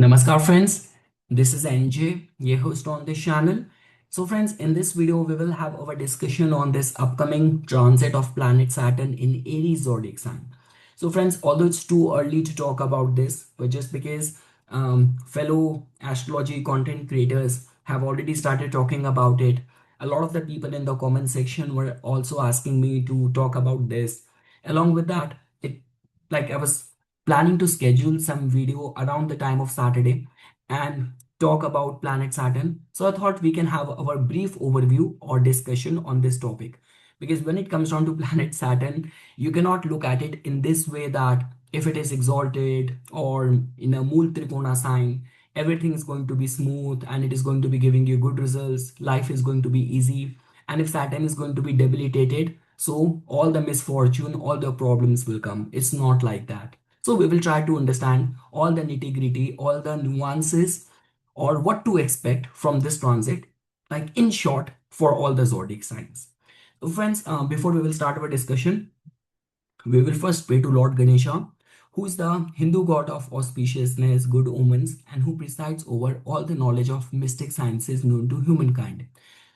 Namaskar friends, this is NJ, your host on this channel. So friends, in this video we will have our discussion on this upcoming transit of planet Saturn in Aries zodiac sign. So friends, although it's too early to talk about this, but just because fellow astrology content creators have already started talking about it, a lot of the people in the comment section were also asking me to talk about this. Along with that, I was planning to schedule some video around the time of Saturday and talk about planet Saturn. So I thought we can have our brief overview or discussion on this topic. Because when it comes down to planet Saturn, you cannot look at it in this way that if it is exalted or in a Mool Trikona sign, everything is going to be smooth and it is going to be giving you good results. Life is going to be easy. And if Saturn is going to be debilitated, so all the misfortune, all the problems will come. It's not like that. So we will try to understand all the nitty gritty, all the nuances, or what to expect from this transit, like in short, for all the zodiac signs. So friends, before we will start our discussion, we will first pray to Lord Ganesha, who is the Hindu god of auspiciousness, good omens, and who presides over all the knowledge of mystic sciences known to humankind.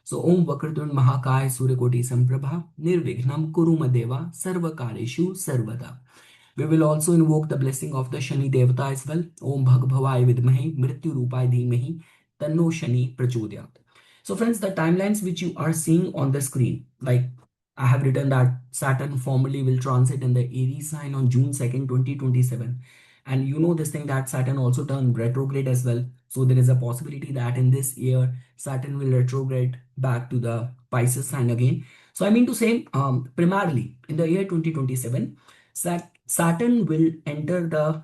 So Om Vakratun Mahakaya Suryakoti Samprabha Nirvighnam Kurumadeva Sarvakareshu Sarvada. We will also invoke the blessing of the Shani Devata as well. Om Bhagavai Vidmahi Mrityu Rupai Dhimahi Tanno Shani Prachodhyat. So friends, the timelines which you are seeing on the screen, like I have written that Saturn formally will transit in the Aries sign on June 2nd, 2027. And you know this thing that Saturn also turned retrograde as well. So there is a possibility that in this year, Saturn will retrograde back to the Pisces sign again. So I mean to say, primarily in the year 2027, Saturn will enter the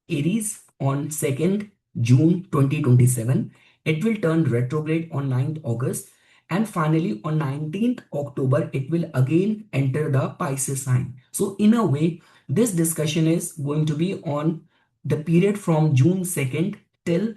Aries on 2nd June 2027. It will turn retrograde on 9th August. And finally, on 19th October, it will again enter the Pisces sign. So in a way, this discussion is going to be on the period from June 2nd till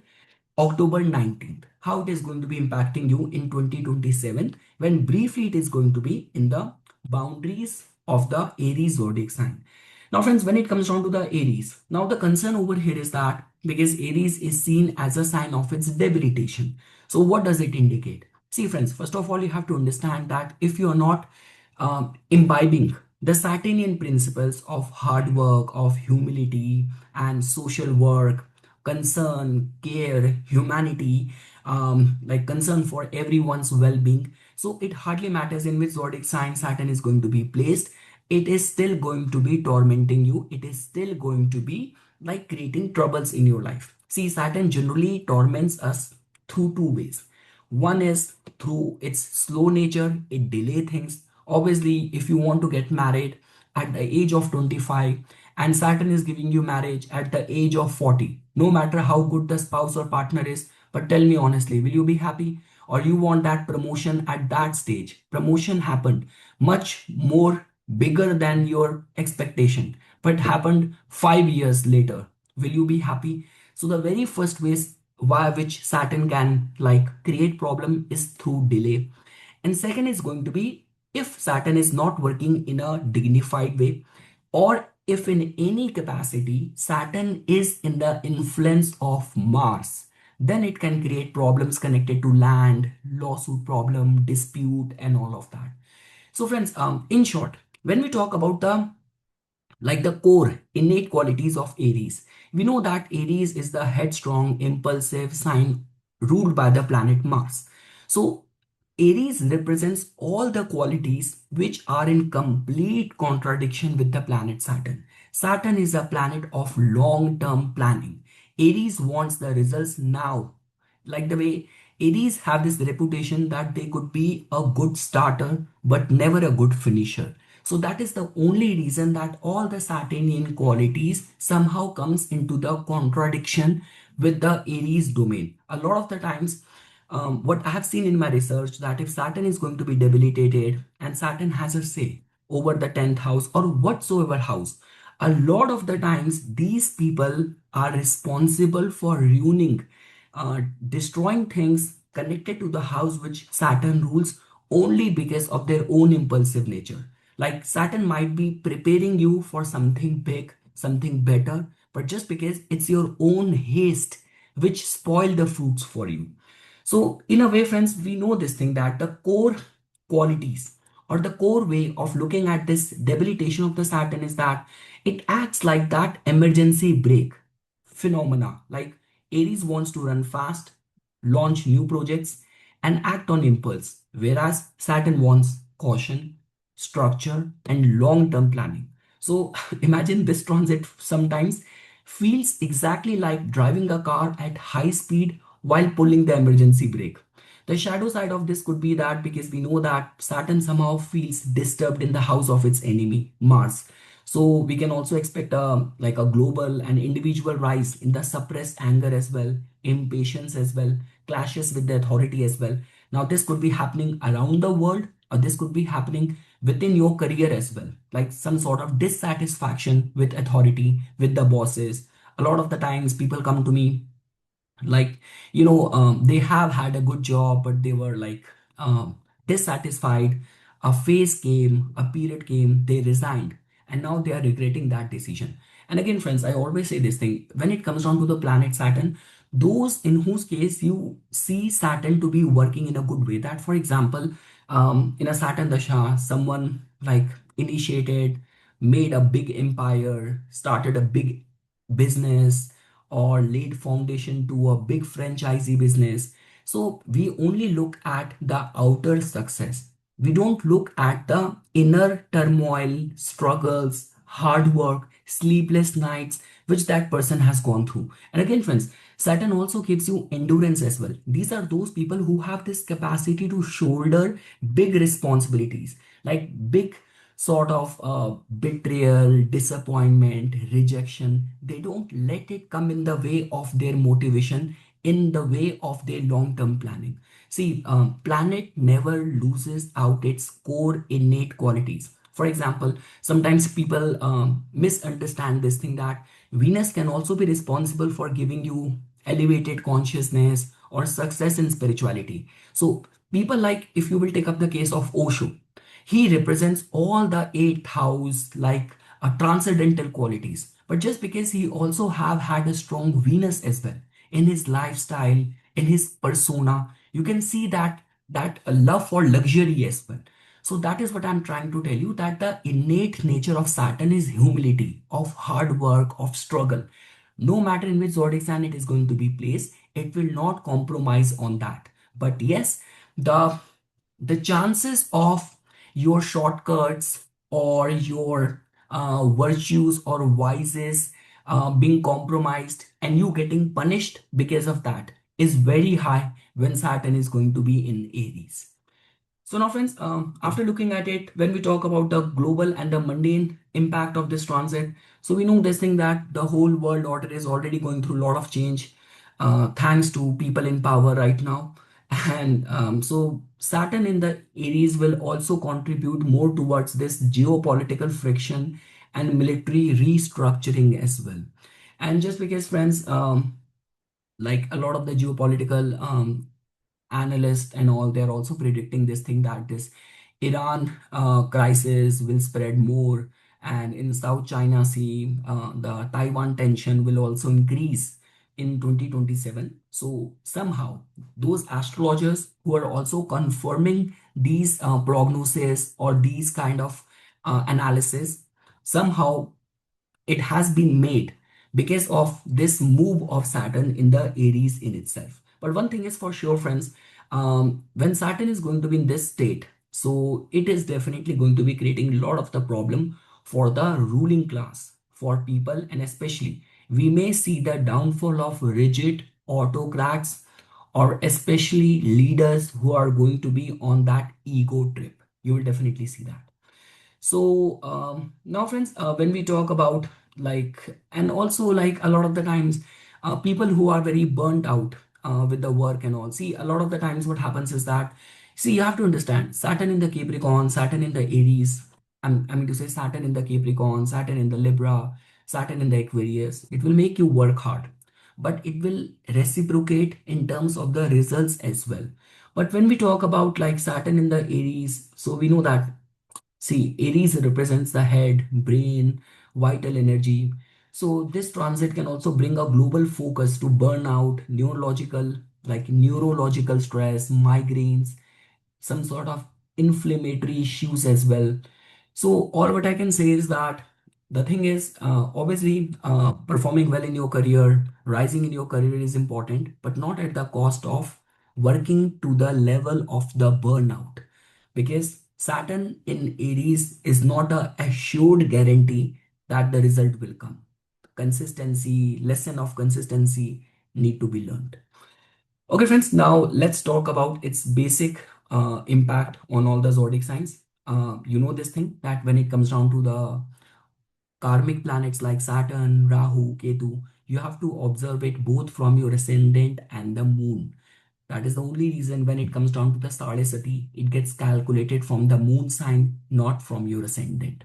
October 19th. How it is going to be impacting you in 2027, when briefly it is going to be in the boundaries of the Aries zodiac sign. Now, friends, when it comes down to the Aries, now the concern over here is that because Aries is seen as a sign of its debilitation. So, what does it indicate? See, friends, first of all, you have to understand that if you are not imbibing the Saturnian principles of hard work, of humility, and social work, concern, care, humanity, like concern for everyone's well-being. So it hardly matters in which zodiac sign Saturn is going to be placed. It is still going to be tormenting you. It is still going to be like creating troubles in your life. See, Saturn generally torments us through two ways. One is through its slow nature, it delay things. Obviously, if you want to get married at the age of 25 and Saturn is giving you marriage at the age of 40, no matter how good the spouse or partner is, but tell me honestly, will you be happy? Or you want that promotion at that stage? Promotion happened much more bigger than your expectation, but happened 5 years later. Will you be happy? So the very first ways why which Saturn can like create problem is through delay. And second is going to be if Saturn is not working in a dignified way, or if in any capacity Saturn is in the influence of Mars, then it can create problems connected to land, lawsuit problem, dispute, and all of that. So, friends, in short, when we talk about the core innate qualities of Aries, we know that Aries is the headstrong, impulsive sign ruled by the planet Mars. So Aries represents all the qualities which are in complete contradiction with the planet Saturn. Saturn is a planet of long-term planning. Aries wants the results now. Like the way Aries have this reputation that they could be a good starter but never a good finisher. So that is the only reason that all the Saturnian qualities somehow comes into the contradiction with the Aries domain. A lot of the times, what I have seen in my research that if Saturn is going to be debilitated and Saturn has a say over the 10th house or whatsoever house, a lot of the times these people are responsible for ruining, destroying things connected to the house which Saturn rules only because of their own impulsive nature. Like Saturn might be preparing you for something big, something better, but just because it's your own haste which spoil the fruits for you. So, in a way, friends, we know this thing that the core qualities or the core way of looking at this debilitation of the Saturn is that it acts like that emergency brake phenomena. Like Aries wants to run fast, launch new projects, and act on impulse, whereas Saturn wants caution, structure, and long term planning. So imagine this transit sometimes feels exactly like driving a car at high speed while pulling the emergency brake. The shadow side of this could be that because we know that Saturn somehow feels disturbed in the house of its enemy, Mars. So we can also expect a like a global and individual rise in the suppressed anger as well, impatience as well, clashes with the authority as well. Now this could be happening around the world, or this could be happening within your career as well, like some sort of dissatisfaction with authority, with the bosses. A lot of the times people come to me like they have had a good job but they were like dissatisfied. A phase came, a period came, they resigned, and now they are regretting that decision. And again, friends, I always say this thing: when it comes down to the planet Saturn, those in whose case you see Saturn to be working in a good way, that for example, in a Saturn dasha, someone like initiated, made a big empire, started a big business, or laid foundation to a big franchisee business. So we only look at the outer success. We don't look at the inner turmoil, struggles, hard work, sleepless nights, which that person has gone through. And again, friends, Saturn also gives you endurance as well. These are those people who have this capacity to shoulder big responsibilities, like big sort of betrayal, disappointment, rejection. They don't let it come in the way of their motivation, in the way of their long term planning. See, planet never loses out its core innate qualities. For example, sometimes people misunderstand this thing that Venus can also be responsible for giving you elevated consciousness or success in spirituality. So, people like, if you will take up the case of Osho, he represents all the eight house like transcendental qualities. But just because he also have had a strong Venus as well in his lifestyle, in his persona, you can see that a love for luxury as well. So that is what I'm trying to tell you, that the innate nature of Saturn is humility, of hard work, of struggle. No matter in which zodiac sign it is going to be placed, it will not compromise on that. But yes, the the chances of your shortcuts or your virtues or vices being compromised and you getting punished because of that is very high when Saturn is going to be in Aries. So now, friends, after looking at it, when we talk about the global and the mundane impact of this transit, so we know this thing that the whole world order is already going through a lot of change, thanks to people in power right now. And so Saturn in the Aries will also contribute more towards this geopolitical friction and military restructuring as well. And just because, friends, like a lot of the geopolitical analysts and all, they're also predicting this thing that this Iran crisis will spread more, and in South China Sea, the Taiwan tension will also increase in 2027. So somehow those astrologers who are also confirming these prognosis or these kind of analysis, somehow it has been made because of this move of Saturn in the Aries in itself. But one thing is for sure, friends, when Saturn is going to be in this state, so it is definitely going to be creating a lot of the problem for the ruling class, for people, and especially we may see the downfall of rigid autocrats or especially leaders who are going to be on that ego trip. You will definitely see that. So now, friends, when we talk about like, and also like a lot of the times, people who are very burnt out with the work and all. See, a lot of the times what happens is that, see, you have to understand Saturn in the Capricorn, Saturn in the Aries. I mean to say Saturn in the Capricorn, Saturn in the Libra, Saturn in the Aquarius. It will make you work hard, but it will reciprocate in terms of the results as well. But when we talk about like Saturn in the Aries, so we know that, see, Aries represents the head, brain, vital energy. So this transit can also bring a global focus to burnout, neurological stress, migraines, some sort of inflammatory issues as well. So all what I can say is that the thing is, obviously, performing well in your career, rising in your career is important, but not at the cost of working to the level of the burnout. Because Saturn in Aries is not a assured guarantee that the result will come. Consistency, lesson of consistency need to be learned. Okay, friends, now let's talk about its basic impact on all the zodiac signs. You know this thing that when it comes down to the karmic planets like Saturn, Rahu, Ketu, you have to observe it both from your ascendant and the moon. That is the only reason when it comes down to the Sati, it gets calculated from the moon sign, not from your ascendant.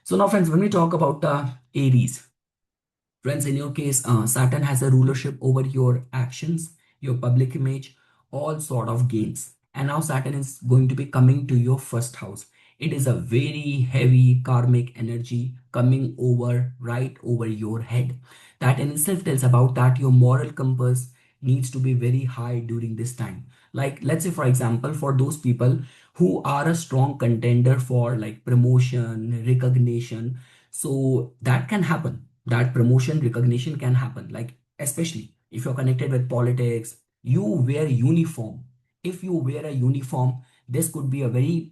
So now, friends, when we talk about the Aries, friends, in your case, Saturn has a rulership over your actions, your public image, all sort of gains. And now Saturn is going to be coming to your first house. It is a very heavy karmic energy coming over right over your head. That in itself tells about that your moral compass needs to be very high during this time. Like, let's say, for example, for those people who are a strong contender for like promotion, recognition, so that can happen, that promotion recognition can happen, like especially if you're connected with politics, you wear uniform. If you wear a uniform, this could be a very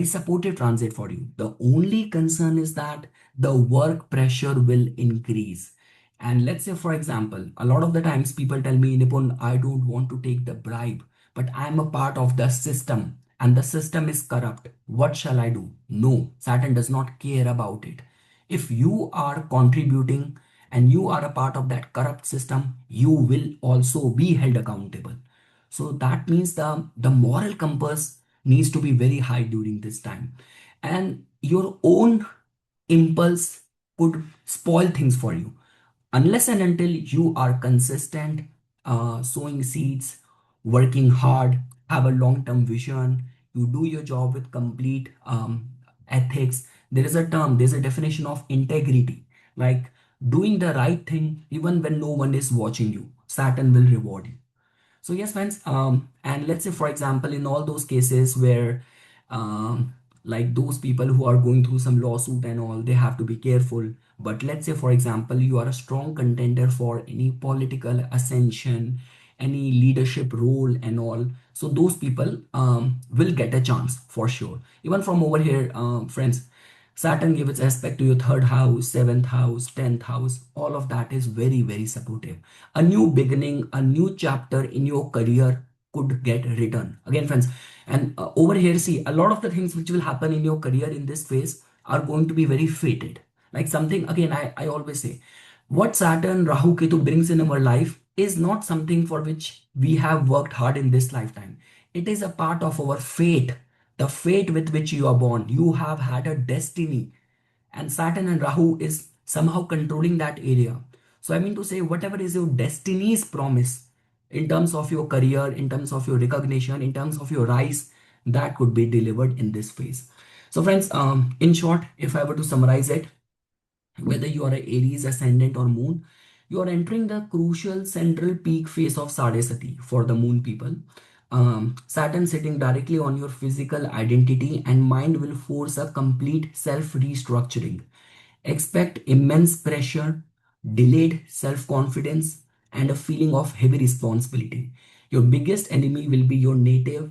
supportive transit for you. The only concern is that the work pressure will increase. And let's say, for example, a lot of the times people tell me, Nipun, I don't want to take the bribe, but I'm a part of the system and the system is corrupt. What shall I do? No, Saturn does not care about it. If you are contributing and you are a part of that corrupt system, you will also be held accountable. So that means the moral compass needs to be very high during this time. And your own impulse could spoil things for you unless and until you are consistent, sowing seeds, working hard, have a long-term vision, you do your job with complete ethics. There is a term, there's a definition of integrity, like doing the right thing even when no one is watching you. Saturn will reward you. So yes, friends, and let's say, for example, in all those cases where like those people who are going through some lawsuit and all, they have to be careful. But let's say, for example, you are a strong contender for any political ascension, any leadership role and all. So those people will get a chance for sure. Even from over here, friends, Saturn gives its aspect to your third house, seventh house, 10th house. All of that is very supportive. A new beginning, a new chapter in your career could get written. Again, friends, and over here, see, a lot of the things which will happen in your career in this phase are going to be very fated. Like something, again, I always say, what Saturn, Rahu, Ketu brings in our life is not something for which we have worked hard in this lifetime. It is a part of our fate, the fate with which you are born. You have had a destiny, and Saturn and Rahu is somehow controlling that area. So I mean to say, whatever is your destiny's promise in terms of your career, in terms of your recognition, in terms of your rise, that could be delivered in this phase. So friends, in short, if I were to summarize it, whether you are a Aries ascendant or moon, you are entering the crucial central peak phase of Sati for the moon people. Saturn sitting directly on your physical identity and mind will force a complete self restructuring. Expect immense pressure, delayed self confidence, and a feeling of heavy responsibility. Your biggest enemy will be your native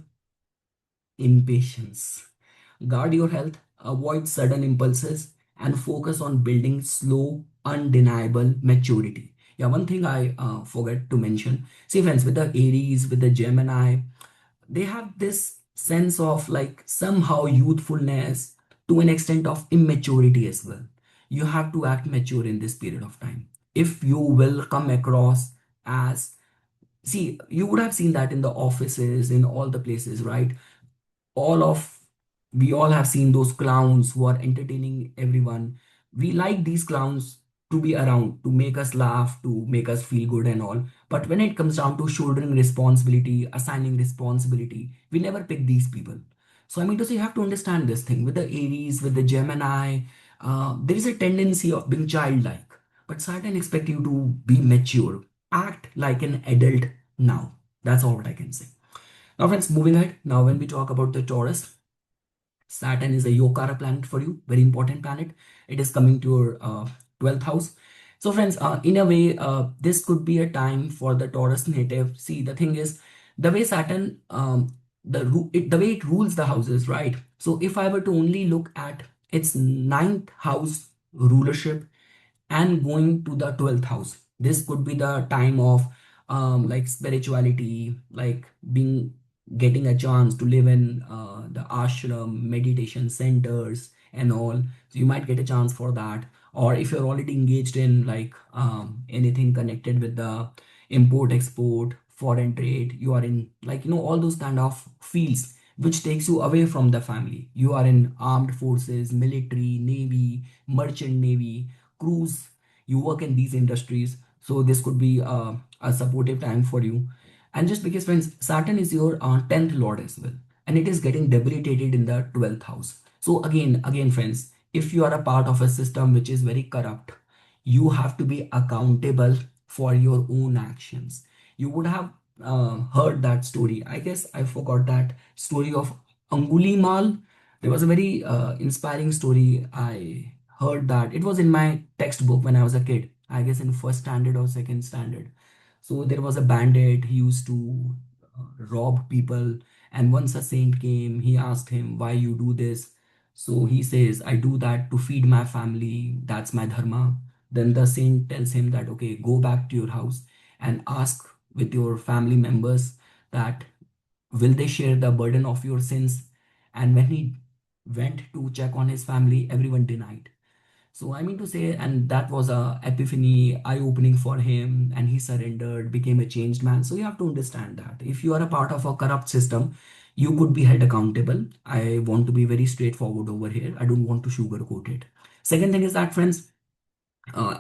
impatience. Guard your health, avoid sudden impulses, and focus on building slow, undeniable maturity. Yeah, one thing I forgot to mention. See, friends, with the Aries, with the Gemini, they have this sense of like somehow youthfulness to an extent of immaturity as well. You have to act mature in this period of time. If you will come across as, see, you would have seen that in the offices, in all the places, right? all of we all have seen those clowns who are entertaining everyone. We like these clowns to be around, to make us laugh, to make us feel good and all. But when it comes down to shouldering responsibility, assigning responsibility, we never pick these people. So I mean to say, you have to understand this thing with the Aries, with the Gemini. There is a tendency of being childlike. but Saturn expect you to be mature, act like an adult now. That's all what I can say. Now, friends, moving ahead. Now, when we talk about the Taurus, Saturn is a Yokara planet for you, very important planet. It is coming to your 12th house. So, friends, in a way, this could be a time for the Taurus native. See, the thing is, the way Saturn, the way it rules the houses, right? So, if I were to only look at its ninth house rulership and going to the 12th house, this could be the time of like spirituality, like being getting a chance to live in the ashram meditation centers and all. So you might get a chance for that. Or if you're already engaged in like anything connected with the import export foreign trade, you are in like all those kind of fields which takes you away from the family. You are in armed forces, military, navy, merchant navy, cruise, you work in these industries. So this could be a supportive time for you. And just because, friends, Saturn is your 10th lord as well, and it is getting debilitated in the 12th house. So again, friends, if you are a part of a system which is very corrupt, you have to be accountable for your own actions. You would have heard that story. I guess I forgot that story of Angulimal. There was a very inspiring story. I heard that it was in my textbook when I was a kid. I guess in first standard or second standard. So there was a bandit. He used to rob people. And once a saint came, he asked him, "Why you do this?" So he says, "I do that to feed my family. That's my dharma." Then the saint tells him that, "Okay, go back to your house and ask with your family members that will they share the burden of your sins." And when he went to check on his family, everyone denied. So I mean to say, and that was a epiphany, eye-opening for him, and he surrendered, became a changed man. So you have to understand that if you are a part of a corrupt system, you could be held accountable. I want to be very straightforward over here. I don't want to sugarcoat it. Second thing is that, friends,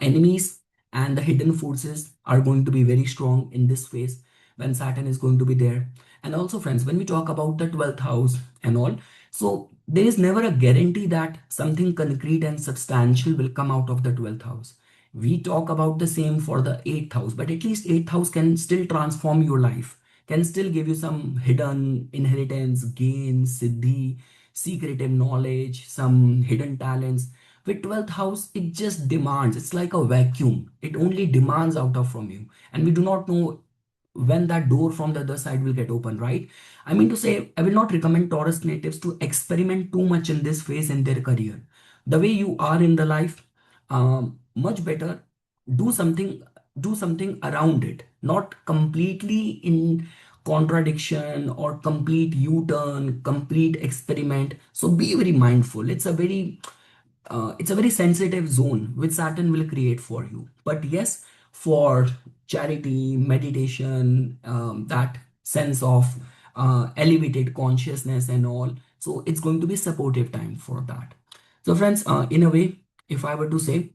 enemies and the hidden forces are going to be very strong in this phase when Saturn is going to be there. And also, friends, when we talk about the 12th house and all, so there is never a guarantee that something concrete and substantial will come out of the 12th house. We talk about the same for the 8th house, but at least 8th house can still transform your life, can still give you some hidden inheritance, gains, siddhi, secretive knowledge, some hidden talents. With 12th house, it just demands. It's like a vacuum. It only demands out of from you. And we do not know when that door from the other side will get open, right? I mean to say, I will not recommend Taurus natives to experiment too much in this phase in their career. The way you are in the life, much better do something, do something around it, not completely in contradiction or complete U-turn, complete experiment. So be very mindful. It's a very sensitive zone which Saturn will create for you. But yes, for charity, meditation, that sense of elevated consciousness and all, so it's going to be supportive time for that. So, friends, in a way, if I were to say,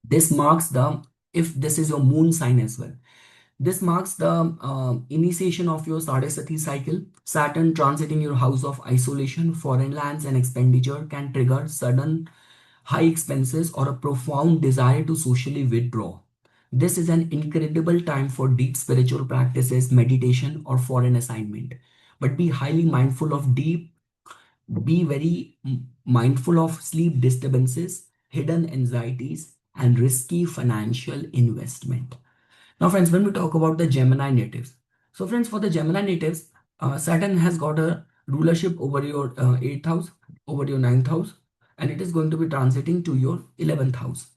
this marks the if this is your moon sign as well. This marks the initiation of your Sadhasati cycle. Saturn transiting your house of isolation, foreign lands, and expenditure can trigger sudden high expenses or a profound desire to socially withdraw. This is an incredible time for deep spiritual practices, meditation, or foreign assignment. But be highly mindful of be very mindful of sleep disturbances, hidden anxieties, and risky financial investment. Now, friends, when we talk about the Gemini natives, so friends, for the Gemini natives, Saturn has got a rulership over your 8th house, over your ninth house, and it is going to be transiting to your 11th house.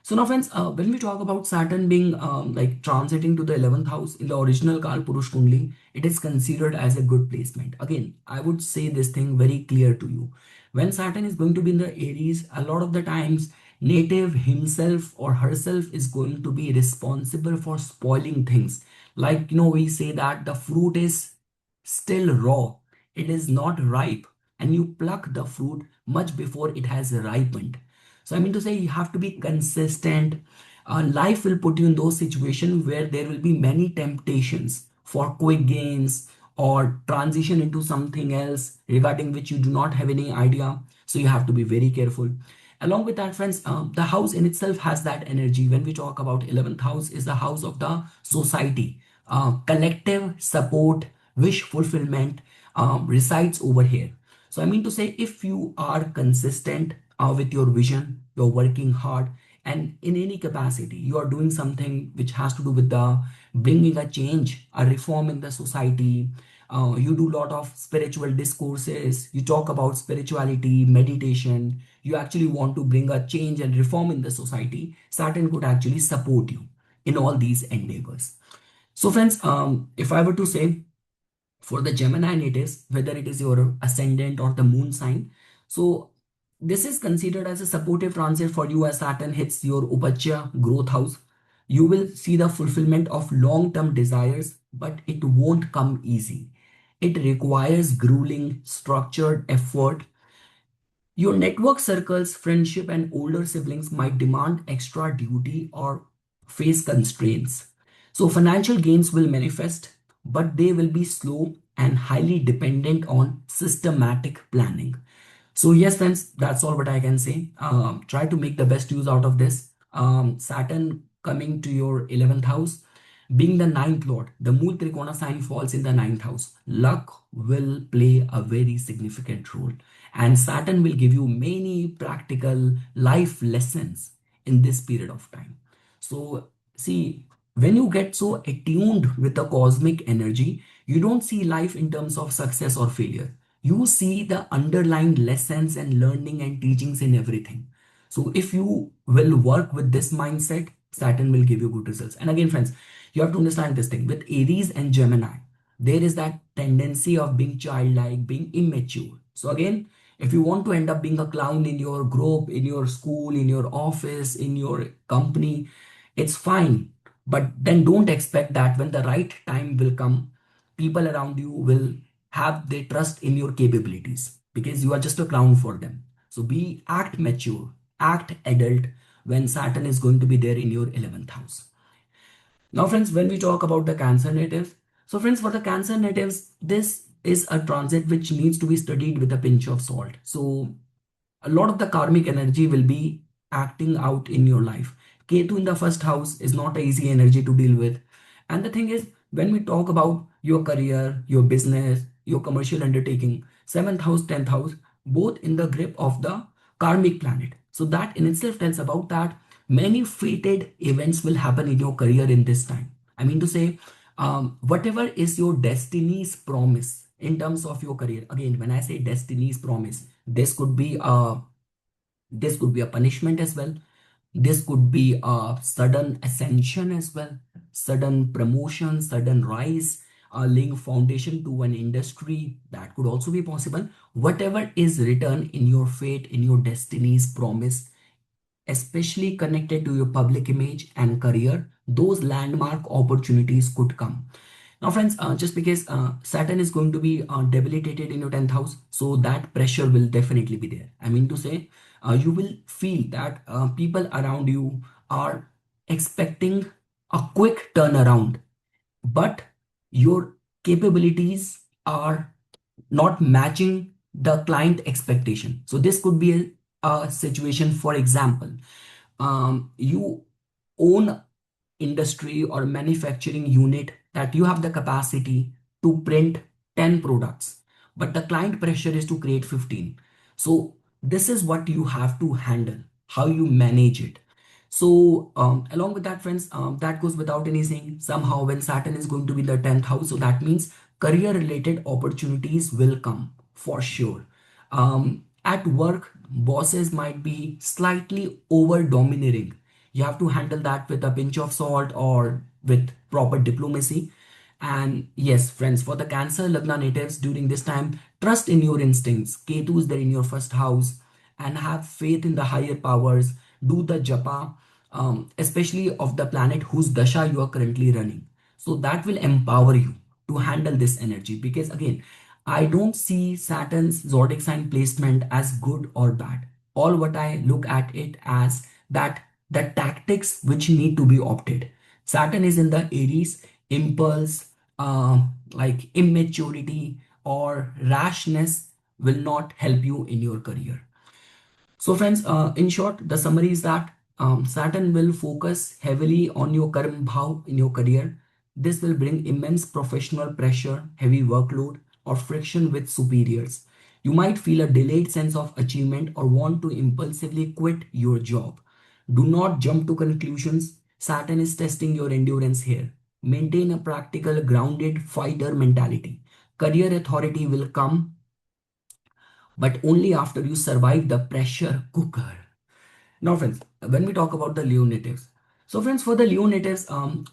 So now, friends, when we talk about Saturn being like transiting to the 11th house in the original Kal Purush Kundli, it is considered as a good placement. Again, I would say this thing very clear to you. When Saturn is going to be in the Aries, a lot of the times native himself or herself is going to be responsible for spoiling things. Like, we say that the fruit is still raw, it is not ripe, and you pluck the fruit much before it has ripened. So I mean to say, you have to be consistent. Life will put you in those situations where there will be many temptations for quick gains or transition into something else regarding which you do not have any idea. So you have to be very careful. Along with that, friends, the house in itself has that energy. When we talk about 11th house, is the house of the society, collective support, wish fulfillment resides over here. So I mean to say, if you are consistent with your vision, you're working hard, and in any capacity, you are doing something which has to do with the bringing a change, a reform in the society. You do a lot of spiritual discourses. You talk about spirituality, meditation. You actually want to bring a change and reform in the society. Saturn could actually support you in all these endeavors. So, friends, if I were to say, for the Gemini natives, whether it is your ascendant or the moon sign, so this is considered as a supportive transit for you as Saturn hits your Upachya growth house. You will see the fulfillment of long-term desires, but it won't come easy. It requires grueling, structured effort. Your network circles, friendship, and older siblings might demand extra duty or face constraints. So, financial gains will manifest, but they will be slow and highly dependent on systematic planning. So, yes, friends, that's all what I can say. Try to make the best use out of this. Saturn coming to your 11th house, being the ninth lord, the Mool Trikona sign falls in the ninth house. Luck will play a very significant role, and Saturn will give you many practical life lessons in this period of time. So, see, when you get so attuned with the cosmic energy, you don't see life in terms of success or failure. You see the underlying lessons and learning and teachings in everything. So, if you will work with this mindset, Saturn will give you good results. And again, friends, you have to understand this thing with Aries and Gemini, there is that tendency of being childlike, being immature. So, again, if you want to end up being a clown in your group, in your school, in your office, in your company, it's fine. But then don't expect that when the right time will come, people around you will have their trust in your capabilities because you are just a clown for them. So be act mature, act adult when Saturn is going to be there in your 11th house. Now, friends, when we talk about the Cancer natives, so friends, for the Cancer natives, this is a transit which needs to be studied with a pinch of salt. So a lot of the karmic energy will be acting out in your life. Ketu in the first house is not an easy energy to deal with. And the thing is, when we talk about your career, your business, your commercial undertaking, seventh house, 10th house, both in the grip of the karmic planet. So that in itself tells about that many fated events will happen in your career in this time. I mean to say, whatever is your destiny's promise in terms of your career. Again, when I say destiny's promise, this could be a punishment as well. This could be a sudden ascension as well, sudden promotion, sudden rise, laying foundation to an industry. That could also be possible. Whatever is written in your fate, in your destiny's promise, especially connected to your public image and career, those landmark opportunities could come. Now, friends, just because Saturn is going to be debilitated in your 10th house, so that pressure will definitely be there. I mean to say, you will feel that people around you are expecting a quick turnaround, but your capabilities are not matching the client expectation. So, this could be a situation, for example, you own industry or manufacturing unit that you have the capacity to print 10 products, but the client pressure is to create 15. So this is what you have to handle, how you manage it. So along with that, friends, that goes without any saying. Somehow when Saturn is going to be the 10th house, so that means career related opportunities will come for sure. At work, bosses might be slightly over domineering. You have to handle that with a pinch of salt or with proper diplomacy. And yes, friends, for the Cancer Lagna natives during this time, trust in your instincts. Ketu is there in your first house, and have faith in the higher powers. Do the japa, especially of the planet whose dasha you are currently running. So that will empower you to handle this energy. Because again, I don't see Saturn's zodiac sign placement as good or bad. All what I look at it as that the tactics which need to be opted. Saturn is in the Aries, impulse, like immaturity or rashness will not help you in your career. So friends, in short, the summary is that Saturn will focus heavily on your karma bhav in your career. This will bring immense professional pressure, heavy workload, or friction with superiors. You might feel a delayed sense of achievement or want to impulsively quit your job. Do not jump to conclusions. Saturn is testing your endurance here. Maintain a practical, grounded fighter mentality. Career authority will come, but only after you survive the pressure cooker. Now, friends, when we talk about the Leo natives, so friends, for the Leo natives,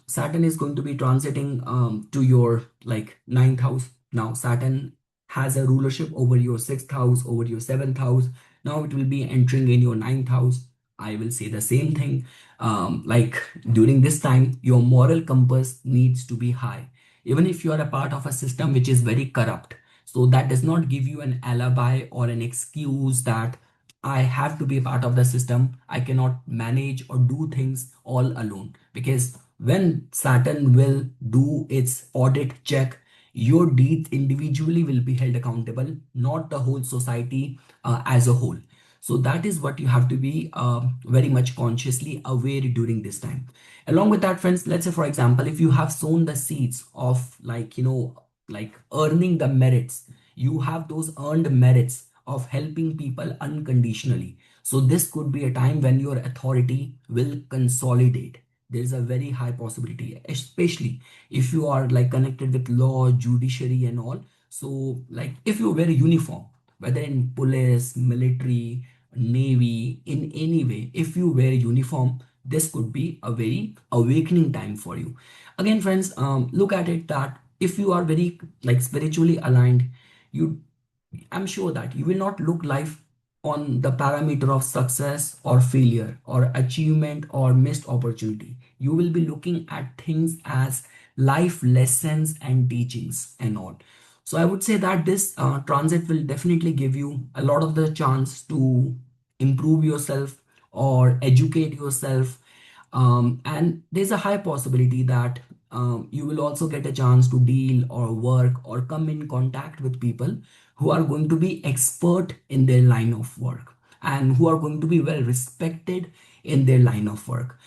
Saturn is going to be transiting to your like ninth house. Now, Saturn has a rulership over your sixth house, over your seventh house. Now it will be entering in your ninth house. I will say the same thing. Like during this time, your moral compass needs to be high. Even if you are a part of a system which is very corrupt, so that does not give you an alibi or an excuse that I have to be a part of the system. I cannot manage or do things all alone. Because when Saturn will do its audit check, your deeds individually will be held accountable, not the whole society as a whole. So that is what you have to be very much consciously aware during this time. Along with that, friends, let's say, for example, if you have sown the seeds of like earning the merits, you have those earned merits of helping people unconditionally. So this could be a time when your authority will consolidate. There's a very high possibility, especially if you are like connected with law, judiciary and all. So like if you wear a uniform, whether in police, military, navy, in any way, if you wear a uniform, this could be a very awakening time for you. Again, friends, look at it that if you are very like spiritually aligned, you I'm sure that you will not look life on the parameter of success or failure or achievement or missed opportunity. You will be looking at things as life lessons and teachings and all. So I would say that this transit will definitely give you a lot of the chance to improve yourself or educate yourself, and there's a high possibility that you will also get a chance to deal or work or come in contact with people who are going to be expert in their line of work and who are going to be well respected in their line of work.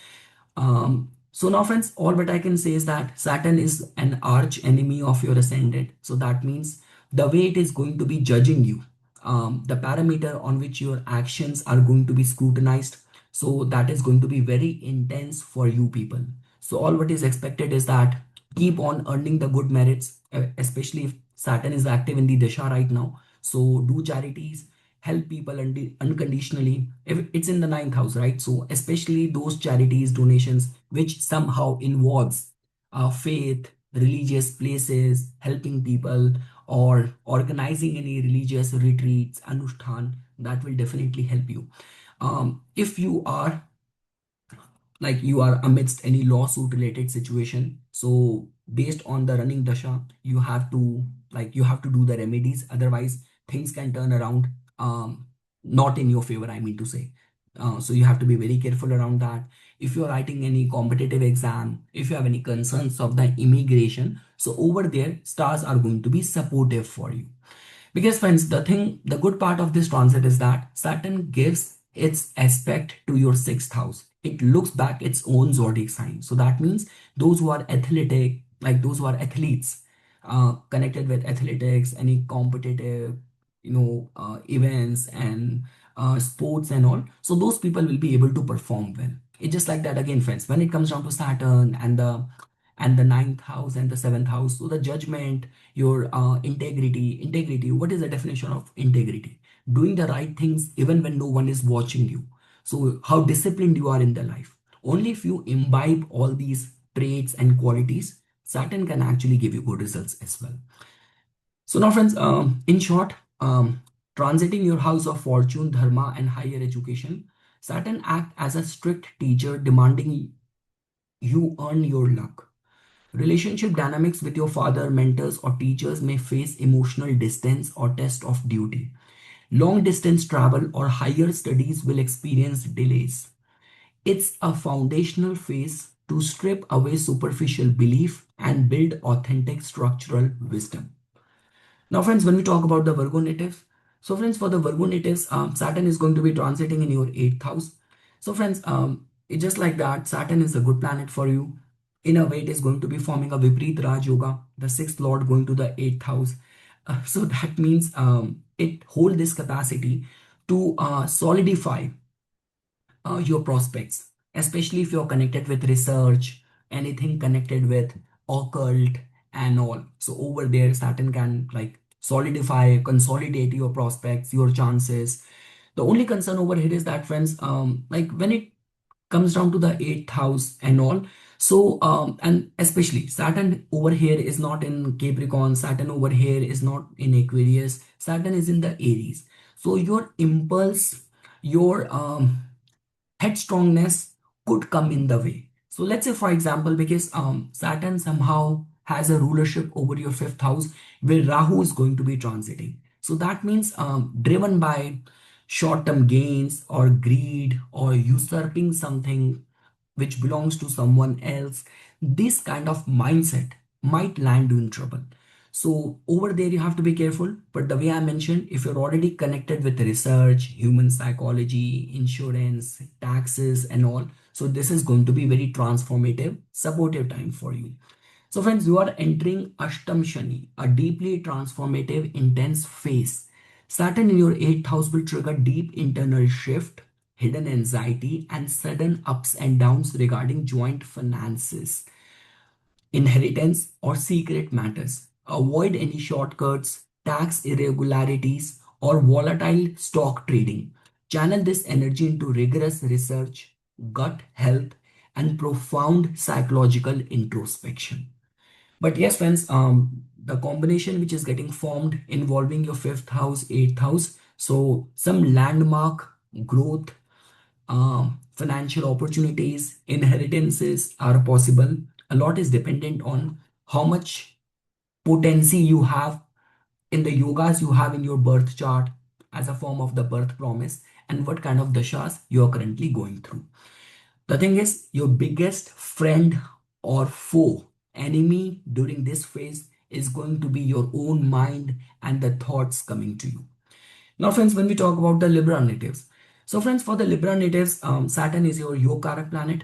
So now, friends, all what I can say is that Saturn is an arch enemy of your ascendant. So that means the way it is going to be judging you, the parameter on which your actions are going to be scrutinized. So that is going to be very intense for you people. So all what is expected is that keep on earning the good merits, especially if Saturn is active in the Dasha right now. So do charities, help people unconditionally if it's in the ninth house, right? So especially those charities donations which somehow involves faith, religious places, helping people, or organizing any religious retreats, anushthan, that will definitely help you. If you are like you are amidst any lawsuit related situation, so based on the running dasha, you have to do the remedies, otherwise things can turn around, not in your favor, I mean to say. So you have to be very careful around that. If you're writing any competitive exam, if you have any concerns of the immigration, so over there stars are going to be supportive for you. Because friends, the good part of this transit is that Saturn gives its aspect to your sixth house. It looks back its own zodiac sign. So that means those who are athletic, like those who are athletes, connected with athletics, any competitive, events and sports and all. So those people will be able to perform well. It's just like that again, friends. When it comes down to Saturn and the ninth house and the seventh house, so the judgment, your integrity, what is the definition of integrity? Doing the right things even when no one is watching you. So how disciplined you are in the life. Only if you imbibe all these traits and qualities, Saturn can actually give you good results as well. So now, friends, in short, transiting your house of fortune, dharma and higher education, Saturn act as a strict teacher demanding you earn your luck. Relationship dynamics with your father, mentors, or teachers may face emotional distance or test of duty. Long distance travel or higher studies will experience delays. It's a foundational phase to strip away superficial belief and build authentic structural wisdom. Now, friends, when we talk about the Virgo native, So friends, for the Virgo natives, Saturn is going to be transiting in your 8th house. So friends, it's just like that. Saturn is a good planet for you. In a way, it is going to be forming a Viprit Raj Yoga, the sixth lord going to the 8th house. So that means it hold this capacity to solidify your prospects, especially if you're connected with research, anything connected with occult and all. So over there, Saturn can like solidify, consolidate your prospects, your chances. The only concern over here is that, friends, like when it comes down to the 8th house and all, so and especially Saturn over here is not in Capricorn, Saturn over here is not in Aquarius, Saturn is in the Aries. So your impulse, your headstrongness could come in the way. So let's say, for example, because Saturn somehow has a rulership over your 5th house where Rahu is going to be transiting. So that means driven by short-term gains or greed or usurping something which belongs to someone else, this kind of mindset might land you in trouble. So over there, you have to be careful. But the way I mentioned, if you're already connected with research, human psychology, insurance, taxes, and all, so this is going to be very transformative, supportive time for you. So friends, you are entering Ashtam Shani, a deeply transformative, intense phase. Saturn in your 8th house will trigger deep internal shift, hidden anxiety, and sudden ups and downs regarding joint finances, inheritance, or secret matters. Avoid any shortcuts, tax irregularities, or volatile stock trading. Channel this energy into rigorous research, gut health, and profound psychological introspection. But yes, friends, the combination which is getting formed involving your 5th house, 8th house, so some landmark growth, financial opportunities, inheritances are possible. A lot is dependent on how much potency you have in the yogas you have in your birth chart as a form of the birth promise and what kind of dashas you are currently going through. The thing is, your biggest friend or foe, enemy during this phase is going to be your own mind and the thoughts coming to you. Now, friends, when we talk about the Libra natives, so friends, for the Libra natives, Saturn is your Yokarak planet.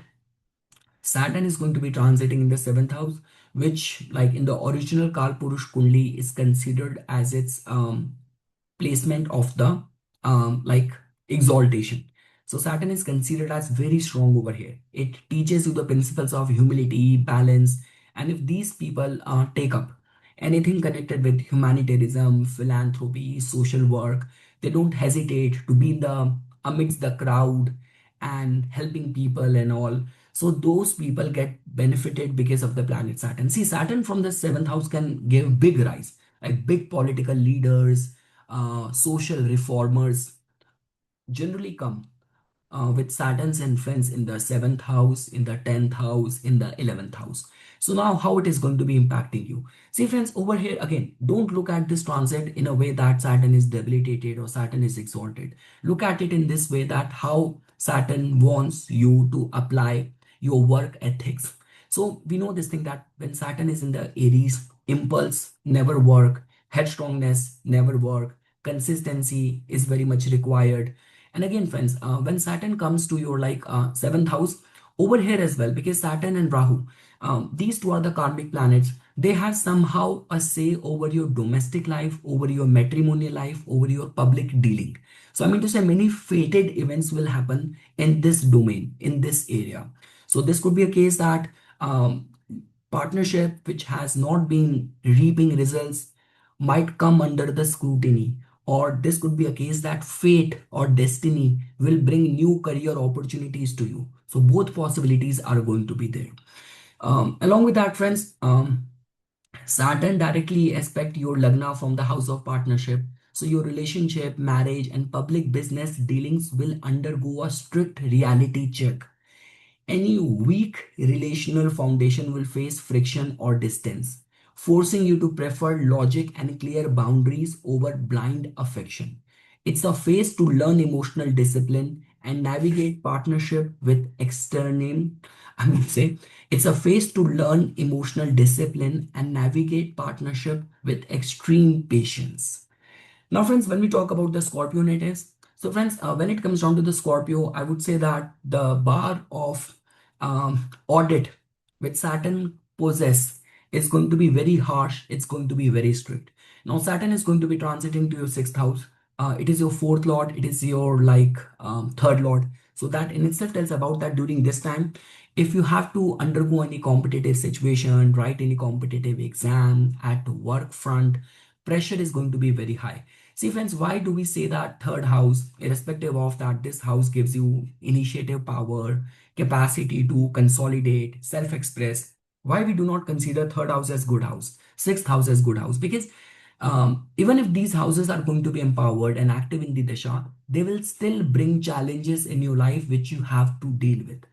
Saturn is going to be transiting in the 7th house, which, like in the original Kalpurush Kundli, is considered as its placement of the like exaltation. So Saturn is considered as very strong over here. It teaches you the principles of humility, balance, and if these people take up anything connected with humanitarianism, philanthropy, social work, they don't hesitate to be in the amidst the crowd and helping people and all. So those people get benefited because of the planet Saturn. See, Saturn from the 7th house can give big rise, like big political leaders, social reformers generally come with Saturn's influence in the 7th house, in the 10th house, in the 11th house. So now how it is going to be impacting you? See friends, over here again, don't look at this transit in a way that Saturn is debilitated or Saturn is exalted. Look at it in this way that how Saturn wants you to apply your work ethics. So we know this thing that when Saturn is in the Aries, impulse never work, headstrongness never work, consistency is very much required. And again, friends, when Saturn comes to your like 7th house, over here as well, because Saturn and Rahu, these two are the karmic planets. They have somehow a say over your domestic life, over your matrimonial life, over your public dealing. So I mean to say many fated events will happen in this domain, in this area. So this could be a case that partnership which has not been reaping results might come under the scrutiny, or this could be a case that fate or destiny will bring new career opportunities to you. So both possibilities are going to be there. Along with that, friends, Saturn directly aspect your lagna from the house of partnership. So your relationship, marriage, and public business dealings will undergo a strict reality check. Any weak relational foundation will face friction or distance, forcing you to prefer logic and clear boundaries over blind affection. It's a phase to learn emotional discipline and navigate partnership with external. I mean, say it's a phase to learn emotional discipline and navigate partnership with extreme patience. Now, friends, when we talk about the Scorpio natives, so friends, when it comes down to the Scorpio, I would say that the bar of audit which Saturn possess is going to be very harsh. It's going to be very strict. Now, Saturn is going to be transiting to your sixth house. It is your fourth lord. It is your third lord. So that in itself tells about that during this time, if you have to undergo any competitive situation, write any competitive exam at work front, pressure is going to be very high. See, friends, why do we say that third house, irrespective of that, this house gives you initiative power, capacity to consolidate, self-express? Why we do not consider third house as good house, sixth house as good house? Because even if these houses are going to be empowered and active in the dasha, they will still bring challenges in your life which you have to deal with.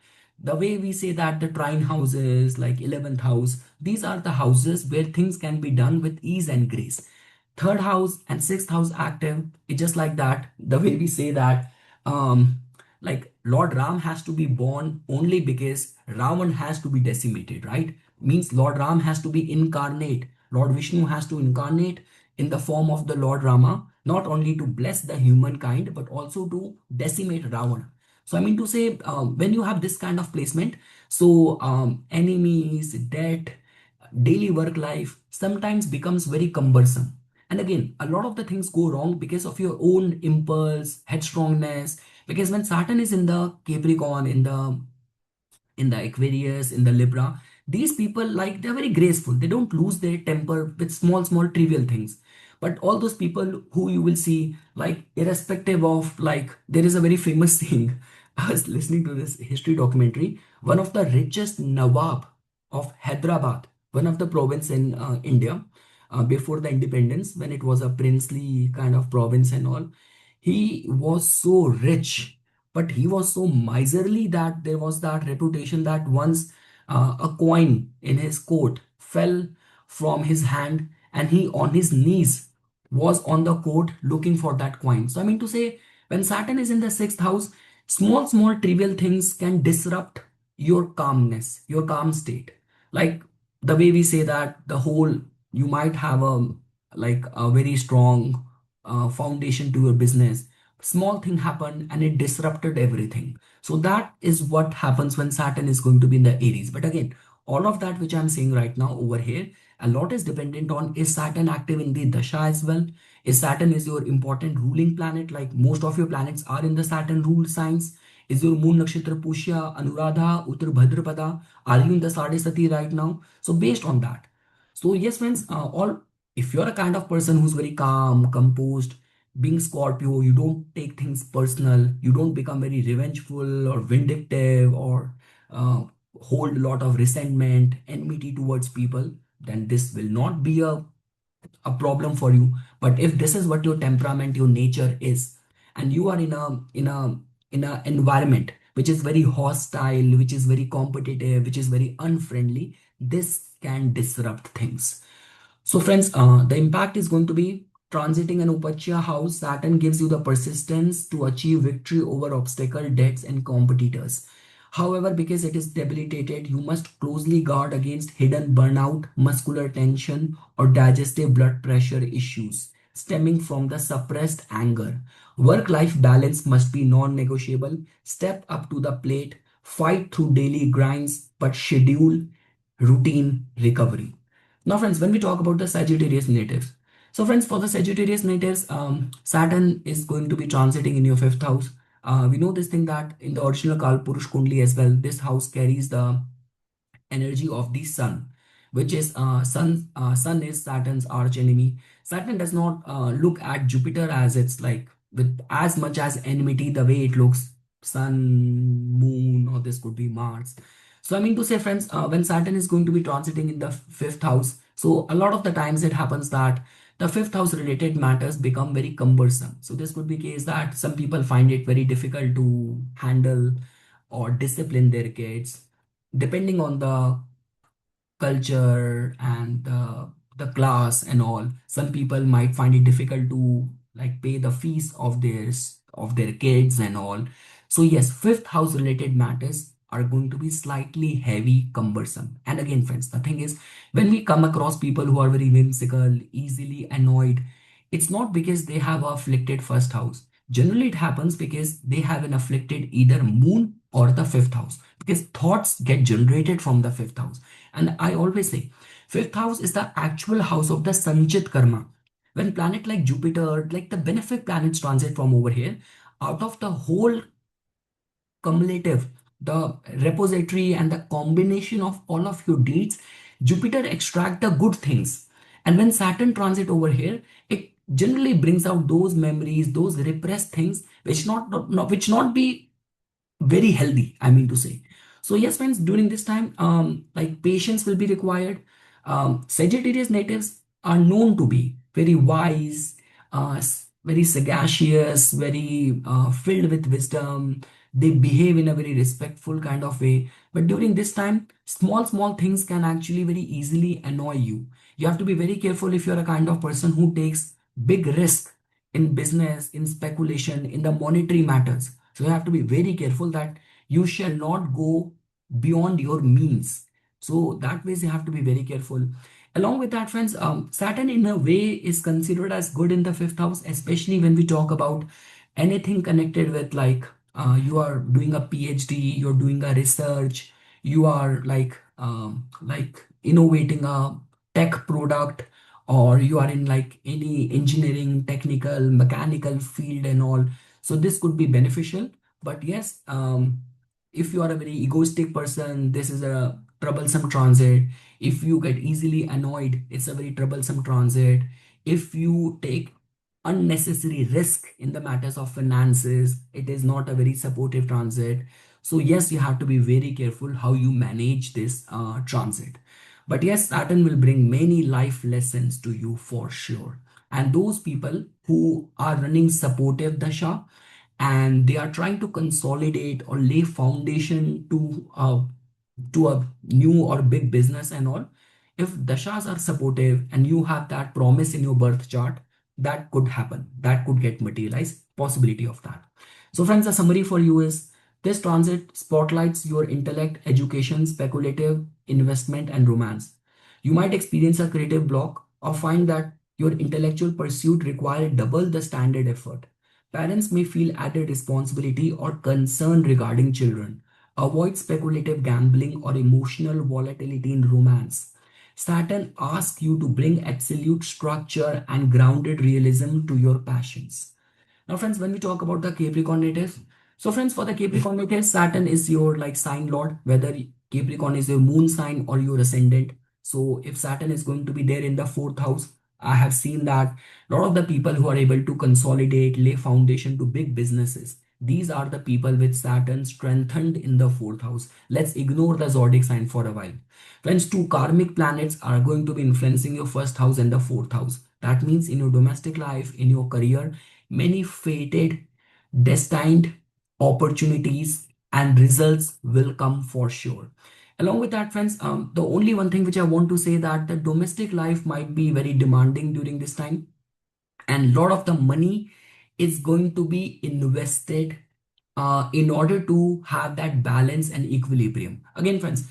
The way we say that the trine houses, like 11th house, these are the houses where things can be done with ease and grace. Third house and sixth house active, it's just like that. The way we say that, like Lord Ram has to be born only because Ravan has to be decimated, right? Means Lord Ram has to be incarnate. Lord Vishnu has to incarnate in the form of the Lord Rama, not only to bless the humankind, but also to decimate Ravana. So I mean to say, when you have this kind of placement, so enemies, debt, daily work life sometimes becomes very cumbersome. And again, a lot of the things go wrong because of your own impulse, headstrongness. Because when Saturn is in the Capricorn, in the Aquarius, in the Libra, these people, like, they're very graceful. They don't lose their temper with small trivial things. But all those people who you will see, like, irrespective of, like, there is a very famous thing. I was listening to this history documentary. One of the richest Nawab of Hyderabad, one of the province in India, before the independence, when it was a princely kind of province and all, he was so rich, but he was so miserly that there was that reputation that once a coin in his coat fell from his hand, and he on his knees was on the court looking for that coin. So I mean to say, when Saturn is in the sixth house, small trivial things can disrupt your calmness, your calm state. Like the way we say that the whole, you might have a very strong foundation to your business. Small thing happened and it disrupted everything. So that is what happens when Saturn is going to be in the Aries. But again, all of that which I'm saying right now over here, a lot is dependent on, is Saturn active in the dasha as well? Is Saturn is your important ruling planet? Like most of your planets are in the Saturn ruled signs. Is your moon nakshatra Pushya, Anuradha, Uttar Bhadrapada? Are you in the Sadesati right now? So based on that. So yes, friends, all, if you're a kind of person who's very calm, composed, being Scorpio, you don't take things personal, you don't become very revengeful or vindictive or uh, hold a lot of resentment, enmity towards people, then this will not be a problem for you. But if this is what your temperament, your nature is, and you are in a environment which is very hostile, which is very competitive, which is very unfriendly, this can disrupt things. So friends, the impact is going to be transiting an Upachya house. Saturn gives you the persistence to achieve victory over obstacle, debts, and competitors. However, because it is debilitated, you must closely guard against hidden burnout, muscular tension, or digestive blood pressure issues stemming from the suppressed anger. Work-life balance must be non-negotiable. Step up to the plate, fight through daily grinds, but schedule routine recovery. Now, friends, when we talk about the Sagittarius natives, so friends, for the Sagittarius natives, Saturn is going to be transiting in your fifth house. We know this thing that in the original Kalpurush Kundli as well, this house carries the energy of the sun, which is sun is Saturn's arch enemy. Saturn does not look at Jupiter as it's like with as much as enmity the way it looks sun, moon, or this could be Mars. So I mean to say, friends, when Saturn is going to be transiting in the fifth house, so a lot of the times it happens that the fifth house related matters become very cumbersome. So this could be case that some people find it very difficult to handle or discipline their kids, depending on the culture and the class and all. Some people might find it difficult to like pay the fees of their kids and all. So yes, fifth house related matters are going to be slightly heavy, cumbersome. And again, friends, the thing is, when we come across people who are very whimsical, easily annoyed, It's not because they have a afflicted first house. Generally, it happens because they have an afflicted either moon or the fifth house, because thoughts get generated from the fifth house. And I always say, fifth house is the actual house of the Sanchit Karma. When planet like Jupiter, like the benefic planets transit from over here, out of the whole cumulative, the repository and the combination of all of your deeds, Jupiter extract the good things. And when Saturn transit over here, it generally brings out those memories, those repressed things, which not be very healthy, I mean to say. So yes, friends, during this time, like patience will be required. Sagittarius natives are known to be very wise, very sagacious, very filled with wisdom. They behave in a very respectful kind of way. But during this time, small things can actually very easily annoy you. You have to be very careful if you're a kind of person who takes big risk in business, in speculation, in the monetary matters. So you have to be very careful that you shall not go beyond your means. So that ways you have to be very careful. Along with that, friends, Saturn in a way is considered as good in the fifth house, especially when we talk about anything connected with like you are doing a PhD, you're doing a research, you are like innovating a tech product, or you are in like any engineering, technical, mechanical field and all. So this could be beneficial. But yes, if you are a very egoistic person, this is a troublesome transit. If you get easily annoyed, it's a very troublesome transit. If you take unnecessary risk in the matters of finances, it is not a very supportive transit. So yes, you have to be very careful how you manage this transit. But yes, Saturn will bring many life lessons to you for sure. And those people who are running supportive dasha and they are trying to consolidate or lay foundation to a new or big business and all, if dashas are supportive and you have that promise in your birth chart, that could happen, that could get materialized, possibility of that. So friends, the summary for you is this transit spotlights your intellect, education, speculative, investment and romance. You might experience a creative block or find that your intellectual pursuit require double the standard effort. Parents may feel added responsibility or concern regarding children. Avoid speculative gambling or emotional volatility in romance. Saturn asks you to bring absolute structure and grounded realism to your passions. Now, friends, when we talk about the Capricorn natives, so friends, for the Capricorn natives, Saturn is your like sign lord, whether Capricorn is your moon sign or your ascendant. So if Saturn is going to be there in the fourth house, I have seen that a lot of the people who are able to consolidate, lay foundation to big businesses, these are the people with Saturn strengthened in the fourth house. Let's ignore the zodiac sign for a while. Friends, two karmic planets are going to be influencing your first house and the fourth house. That means in your domestic life, in your career, many fated, destined opportunities and results will come for sure. Along with that, friends, the only one thing which I want to say that the domestic life might be very demanding during this time, and a lot of the money is going to be invested in order to have that balance and equilibrium. Again, friends,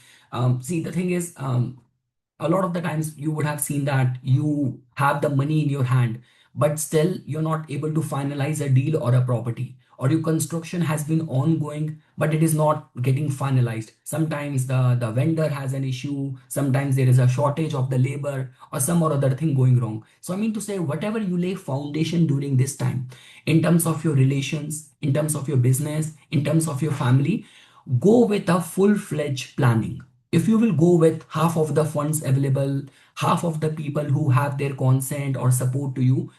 see the thing is, a lot of the times you would have seen that you have the money in your hand, but still you're not able to finalize a deal or a property, or your construction has been ongoing but it is not getting finalized. Sometimes the vendor has an issue, sometimes there is a shortage of the labor or some or other thing going wrong. So I mean to say, whatever you lay foundation during this time, in terms of your relations, in terms of your business, in terms of your family, go with a full-fledged planning. If you will go with half of the funds available, half of the people who have their consent or support to you,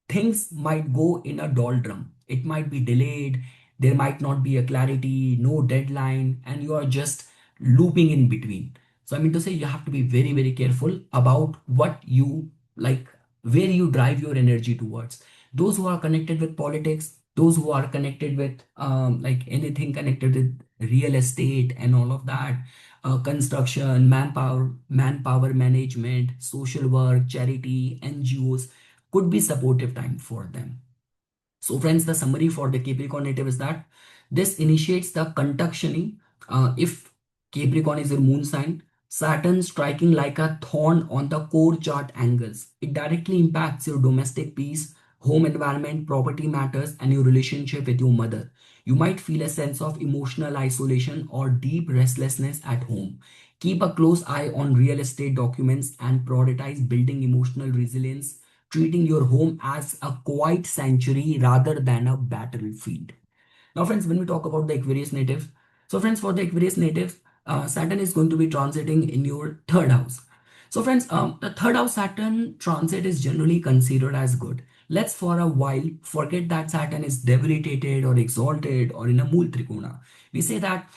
things might go in a doldrum. It might be delayed. There might not be a clarity, no deadline, and you are just looping in between. So I mean to say, you have to be very careful about what you like, where you drive your energy towards. Those who are connected with politics, those who are connected with like anything connected with real estate and all of that, construction, manpower management, social work, charity, NGOs, could be supportive time for them. So friends, the summary for the Capricorn native is that this initiates the conjunctioning. If Capricorn is your moon sign, Saturn striking like a thorn on the core chart angles. It directly impacts your domestic peace, home environment, property matters, and your relationship with your mother. You might feel a sense of emotional isolation or deep restlessness at home. Keep a close eye on real estate documents and prioritize building emotional resilience, treating your home as a quiet sanctuary rather than a battlefield. Now, friends, when we talk about the Aquarius native, so friends, for the Aquarius native, Saturn is going to be transiting in your third house. So, friends, the third house Saturn transit is generally considered as good. Let's for a while forget that Saturn is debilitated or exalted or in a Mool Trikona. We say that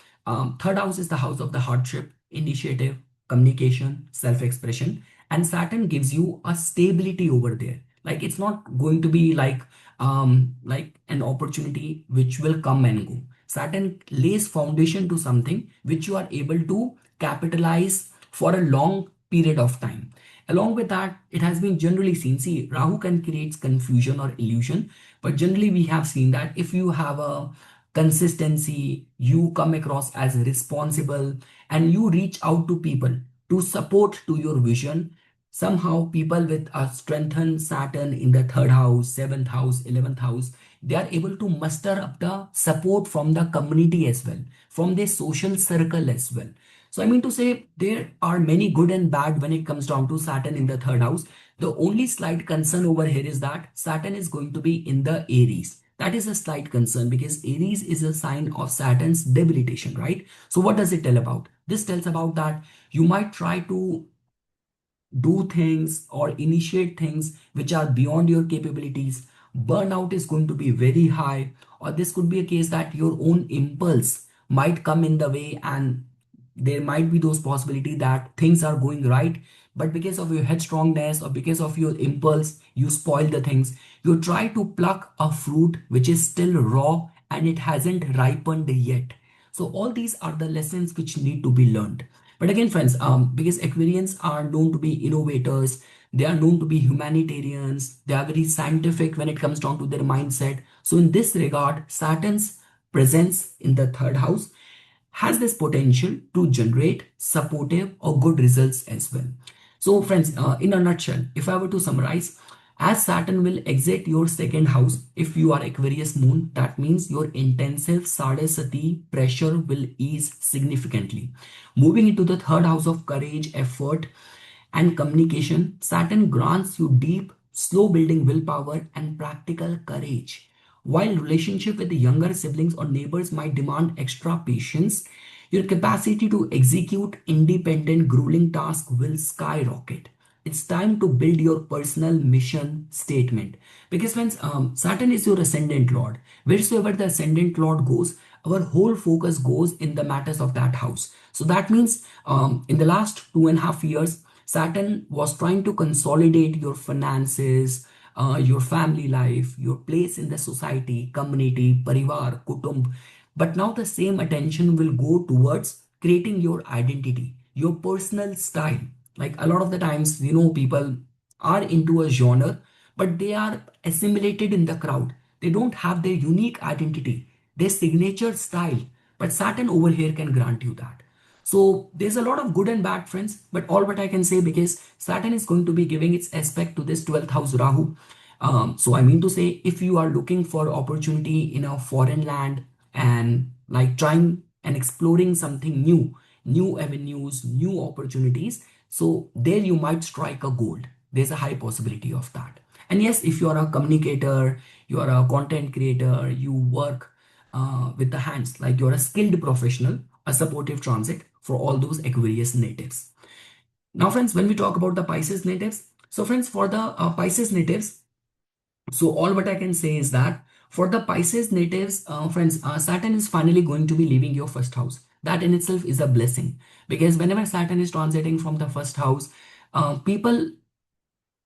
third house is the house of the hardship, initiative, communication, self-expression, and Saturn gives you a stability over there. Like it's not going to be like an opportunity which will come and go. Saturn lays foundation to something which you are able to capitalize for a long period of time. Along with that, it has been generally seen. See, Rahu can create confusion or illusion, but generally we have seen that if you have a consistency, you come across as responsible, and you reach out to people to support to your vision. Somehow, people with a strengthened Saturn in the third house, seventh house, 11th house, they are able to muster up the support from the community as well, from their social circle as well. So, I mean to say, there are many good and bad when it comes down to Saturn in the third house. The only slight concern over here is that Saturn is going to be in the Aries. That is a slight concern because Aries is a sign of Saturn's debilitation, right? So, what does it tell about? This tells about that you might try to do things or initiate things which are beyond your capabilities. Burnout is going to be very high, or this could be a case that your own impulse might come in the way, and there might be those possibility that things are going right, but because of your headstrongness or because of your impulse, you spoil the things. You try to pluck a fruit which is still raw and it hasn't ripened yet. So all these are the lessons which need to be learned. But again, friends, because Aquarians are known to be innovators, they are known to be humanitarians, they are very scientific when it comes down to their mindset. So in this regard, Saturn's presence in the third house has this potential to generate supportive or good results as well. So, friends, in a nutshell, if I were to summarize, as Saturn will exit your second house, if you are Aquarius moon, that means your intensive Sadasati pressure will ease significantly. Moving into the third house of courage, effort, and communication, Saturn grants you deep, slow building willpower and practical courage. While relationship with the younger siblings or neighbors might demand extra patience, your capacity to execute independent, grueling tasks will skyrocket. It's time to build your personal mission statement. Because when Saturn is your ascendant lord, wheresoever the ascendant lord goes, our whole focus goes in the matters of that house. So that means in the last 2.5 years, Saturn was trying to consolidate your finances, your family life, your place in the society, community, parivar, kutumb. But now the same attention will go towards creating your identity, your personal style. Like a lot of the times, people are into a genre, but they are assimilated in the crowd. They don't have their unique identity, their signature style. But Saturn over here can grant you that. So there's a lot of good and bad, friends, but all what I can say, because Saturn is going to be giving its aspect to this 12th house Rahu. So I mean to say, if you are looking for opportunity in a foreign land and like trying and exploring something new, new avenues, new opportunities, so there you might strike a gold. There's a high possibility of that. And yes, if you are a communicator, you are a content creator, you work with the hands, like you're a skilled professional, a supportive transit for all those Aquarius natives. Now, friends, when we talk about the Pisces natives, so friends, for the Pisces natives, so all what I can say is that for the Pisces natives, friends, Saturn is finally going to be leaving your first house. That in itself is a blessing, because whenever Saturn is transiting from the first house, people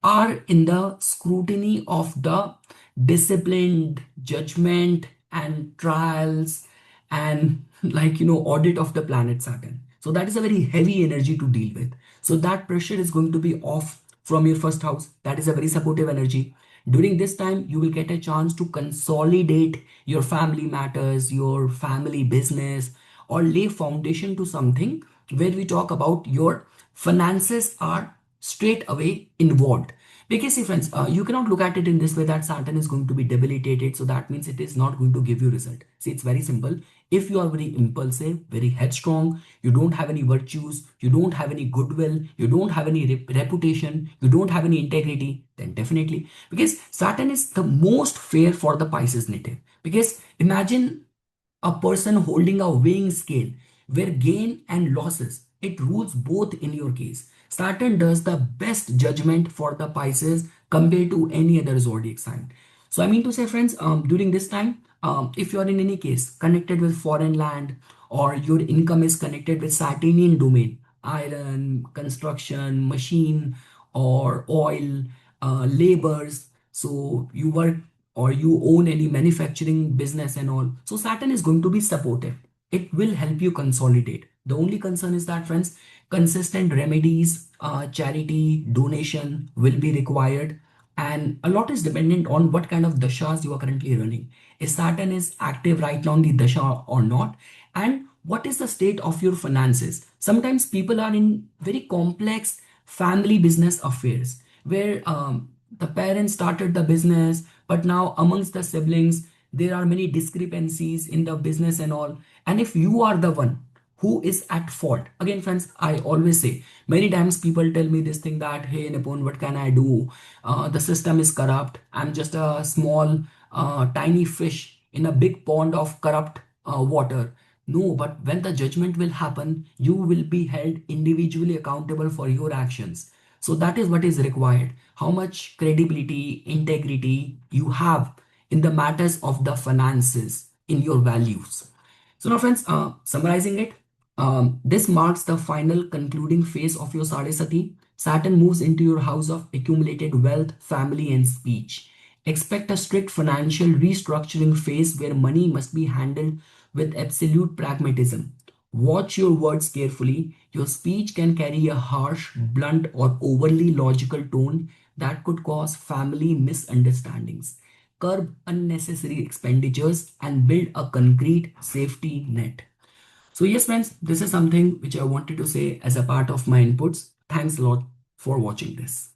are in the scrutiny of the disciplined judgment and trials and audit of the planet Saturn. So that is a very heavy energy to deal with. So that pressure is going to be off from your first house. That is a very supportive energy. During this time, you will get a chance to consolidate your family matters, your family business, or lay foundation to something where we talk about your finances are straight away involved. Because see friends, you cannot look at it in this way that Saturn is going to be debilitated, so that means it is not going to give you result. See, it's very simple. If you are very impulsive, very headstrong, you don't have any virtues, you don't have any goodwill, you don't have any reputation, you don't have any integrity, then definitely, because Saturn is the most fair for the Pisces native. Because imagine a person holding a weighing scale where gain and losses, it rules both in your case. Saturn does the best judgment for the Pisces compared to any other zodiac sign. So I mean to say friends, during this time, if you are in any case connected with foreign land, or your income is connected with Saturnian domain, iron, construction, machine, or oil, labors, so you work or you own any manufacturing business and all, so Saturn is going to be supportive. It will help you consolidate. The only concern is that friends, consistent remedies, charity, donation will be required, and a lot is dependent on what kind of dashas you are currently running. If Saturn is active right now in the dasha or not, and what is the state of your finances. Sometimes people are in very complex family business affairs where the parents started the business, but now amongst the siblings there are many discrepancies in the business and all. And if you are the one who is at fault, again friends, I always say, many times people tell me this thing that, hey Nipun, what can I do? The system is corrupt, I'm just a small tiny fish in a big pond of corrupt water. No, but when the judgment will happen, you will be held individually accountable for your actions. So that is what is required. How much credibility, integrity you have in the matters of the finances, in your values. So now friends, summarizing it, this marks the final concluding phase of your Sadesati. Saturn moves into your house of accumulated wealth, family and speech. Expect a strict financial restructuring phase where money must be handled with absolute pragmatism. Watch your words carefully. Your speech can carry a harsh, blunt, or overly logical tone that could cause family misunderstandings. Curb unnecessary expenditures and build a concrete safety net. So, yes, friends, this is something which I wanted to say as a part of my inputs. Thanks a lot for watching this.